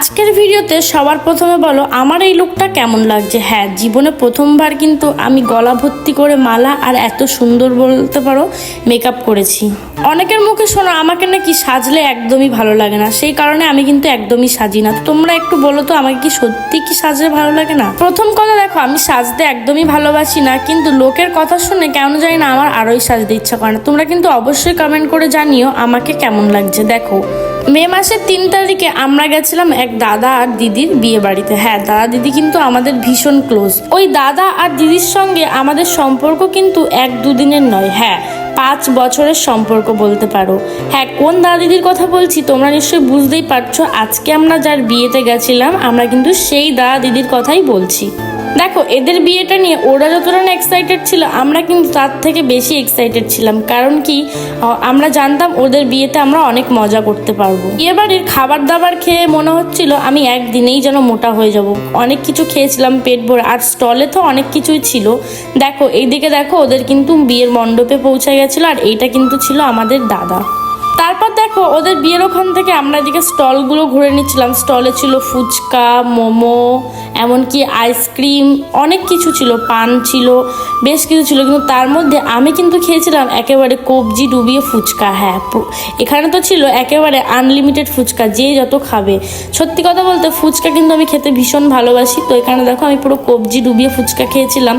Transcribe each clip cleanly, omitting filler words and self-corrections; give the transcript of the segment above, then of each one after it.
আজকের ভিডিওতে সবার প্রথমে বলো আমার এই লুকটা কেমন লাগছে। হ্যাঁ, জীবনে প্রথমবার কিন্তু আমি গলা ভর্তি করে মালা আর এত সুন্দর বলতে পারো মেকআপ করেছি। অনেকের মুখে শোনো আমাকে নাকি সাজলে একদমই ভালো লাগে না, সেই কারণে আমি কিন্তু একদমই সাজি না। তোমরা একটু বলো তো আমাকে কি সত্যি কি সাজলে ভালো লাগে না? প্রথম কথা দেখো, আমি সাজতে একদমই ভালোবাসি না, কিন্তু লোকের কথা শুনে কেমন জানি না আমার আরোই সাজতে ইচ্ছা করে না। তোমরা কিন্তু অবশ্যই কমেন্ট করে জানিও আমাকে কেমন লাগছে। দেখো, মে মাসের 3 তারিখে আমরা গেছিলাম এক দাদা আর দিদির বিয়ে বাড়িতে। হ্যাঁ, দাদা দিদি কিন্তু আমাদের ভীষণ ক্লোজ। ওই দাদা আর দিদির সঙ্গে আমাদের সম্পর্ক কিন্তু 1-2 দিনের নয়, হ্যাঁ 5 বছরের সম্পর্ক বলতে পারো। হ্যাঁ, কোন দাদা দিদির কথা বলছি তোমরা নিশ্চয়ই বুঝতেই পারছো। আজকে আমরা যার বিয়েতে গেছিলাম আমরা কিন্তু সেই দাদা দিদির কথাই বলছি। দেখো, এদের বিয়েটা নিয়ে ওরা যতটা না এক্সাইটেড ছিল, আমরা কিন্তু তার থেকে বেশি এক্সাইটেড ছিলাম। কারণ কি, আমরা জানতাম ওদের বিয়েতে আমরা অনেক মজা করতে পারবো। বিয়েবাড়ির খাবার দাবার খেয়ে মনে হচ্ছিল আমি একদিনেই যেন মোটা হয়ে যাব। অনেক কিছু খেয়েছিলাম পেট ভরে, আর স্টলে তো অনেক কিছুই ছিল। দেখো এইদিকে দেখো, ওদের কিন্তু বিয়ের মণ্ডপে পৌঁছে গেছিলো, আর এইটা কিন্তু ছিল আমাদের দাদা। তারপর দেখো, ওদের বিয়ের ওখান থেকে আমরা এদিকে স্টলগুলো ঘুরে নিচ্ছিলাম। স্টলে ছিল ফুচকা, মোমো, এমনকি আইসক্রিম, অনেক কিছু ছিল, পান ছিল, বেশ কিছু ছিল। কিন্তু তার মধ্যে আমি কিন্তু খেয়েছিলাম একেবারে কবজি ডুবিয়ে ফুচকা। হ্যাঁ, এখানে তো ছিল একেবারে আনলিমিটেড ফুচকা, যে যত খাবে। সত্যি কথা বলতে ফুচকা কিন্তু আমি খেতে ভীষণ ভালোবাসি। তো এখানে দেখো আমি পুরো কবজি ডুবিয়ে ফুচকা খেয়েছিলাম।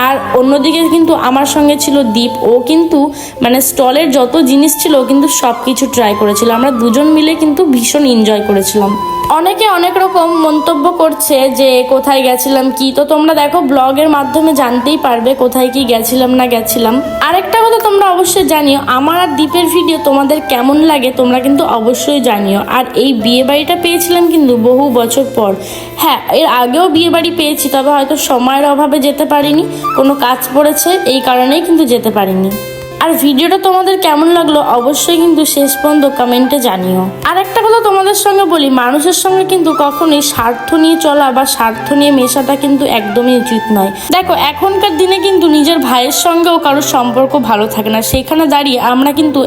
আর অন্যদিকে কিন্তু আমার সঙ্গে ছিল দীপ। ও কিন্তু মানে স্টলের যত জিনিস ছিল কিন্তু সব কিছু ট্রাই করেছিল। আমরা দুজন মিলে কিন্তু ভীষণ এনজয় করেছিলাম। অনেকে অনেক রকম মন্তব্য করছে যে কোথায় গেছিলাম কি, তো তোমরা দেখো ব্লগের মাধ্যমে জানতেই পারবে কোথায় কি গেছিলাম না গেছিলাম। আরেকটা কথা তোমরা অবশ্যই জানিও, আমার আর দীপের ভিডিও তোমাদের কেমন লাগে তোমরা কিন্তু অবশ্যই জানিও। আর এই বিয়ে বাড়িটা পেয়েছিলাম কিন্তু বহু বছর পর। হ্যাঁ, এর আগেও বিয়ে বাড়ি পেয়েছি, তবে হয়তো সময়ের অভাবে যেতে পারিনি, কোনো কাজ পড়েছে, এই কারণেই কিন্তু যেতে পারিনি। আর ভিডিওটা তোমাদের কেমন লাগলো অবশ্যই কিন্তু শেষ পর্যন্ত কমেন্টে জানিও। আর একটা কথা তোমাদের সঙ্গে বলি, মানুষের সঙ্গে কিন্তু কখনোই স্বার্থ নিয়ে চলা বা স্বার্থ নিয়ে মেশাটা কিন্তু একদমই উচিত নয়। দেখো, এখনকার দিনে কিন্তু নিজের ভাইয়ের সঙ্গেও কারোর সম্পর্ক ভালো থাকে না। সেখানে দাঁড়িয়ে আমরা কিন্তু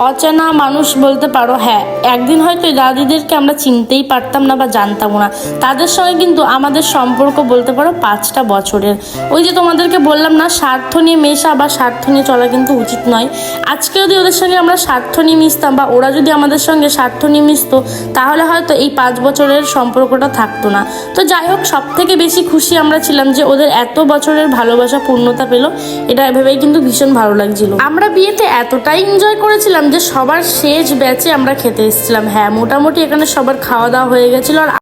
অচেনা মানুষ বলতে পারো। হ্যাঁ, একদিন হয়তো দাদিদেরকে আমরা চিনতেই পারতাম না বা জানতাম না। তাদের সঙ্গে কিন্তু আমাদের সম্পর্ক বলতে পারো 5টা বছরের। ওই যে তোমাদেরকে বললাম না, স্বার্থ নিয়ে মেশা বা স্বার্থ নিয়ে চলা কিন্তু উচিত নয়। আজকে যদি ওদের সঙ্গে আমরা স্বার্থ নিয়ে মিশতাম বা ওরা যদি আমাদের সঙ্গে স্বার্থ নিয়ে মিশতো, তাহলে হয়তো এই 5 বছরের সম্পর্কটা থাকতো না। তো যাই হোক, সব থেকে বেশি খুশি আমরা ছিলাম যে ওদের এত বছরের ভালোবাসা পূর্ণতা পেল। এটা ভেবেই কিন্তু ভীষণ ভালো লাগছিল। আমরা বিয়েতে এতটাই এনজয় করেছিলাম যে সবার শেষ ব্যাচে আমরা খেতে এসেছিলাম। হ্যাঁ, মোটামুটি এখানে সবার খাওয়া দাওয়া হয়ে গেছিল। আর